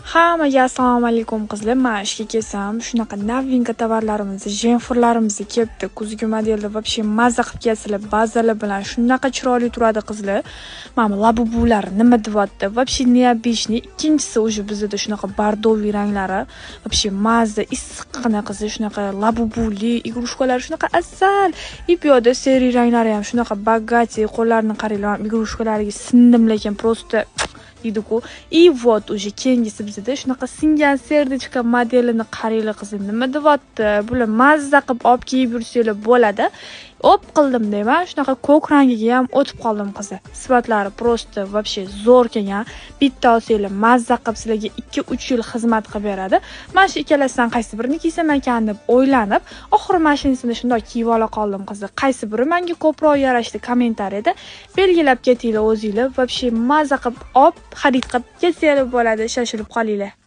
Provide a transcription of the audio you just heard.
Hammaga assalomu alaykum qizlar. Men ishga kelsam, shunaqa novinka tovarlarimizni, jenfurlarimizni kelibdi. Kuzgi modelda вообще mazza qilib kelsizlar. Bazalar bilan shunaqa chiroyli turadi qizlar. Mana labubular nima deyapti? Вообще необычный. Ikkinchisi уже bizda shunaqa bordoviy ranglari. Вообще mazza, issiqqina qizlar, shunaqa labubuli, igrushkalar shunaqa asal. И piyoda seri ranglari ham shunaqa bagati, qo'llarni qaranglar, igrushkalariga sindim, lekin просто deydi-ku. И вот уже keyingisi bizda shunaqa singan serdichka modelini qaranglar qizim. Nima deyapti? Bular mazza qilib olib kiyib yursanglar bo'ladi. Op qildim deyman. Shunaqa ko'k rangiga ham o'tib qoldim qizlar. Sifatlari просто вообще zo'r kelgan. Bitta olsanglar mazza qilib sizlarga 2-3 yil xizmat qilib beradi. Men shu ikkalasidan qaysi birini kiysam ekan deb o'ylanib, oxiri mashinasini shunday kiyib ola qoldim qizlar. Qaysi biri menga ko'proq yarashdi kommentariyada belgilab ketinglar o'zinglar. Вообще mazza qilib xarid qilib ketsanglar bo'ladi. Shoshilib qolinglar.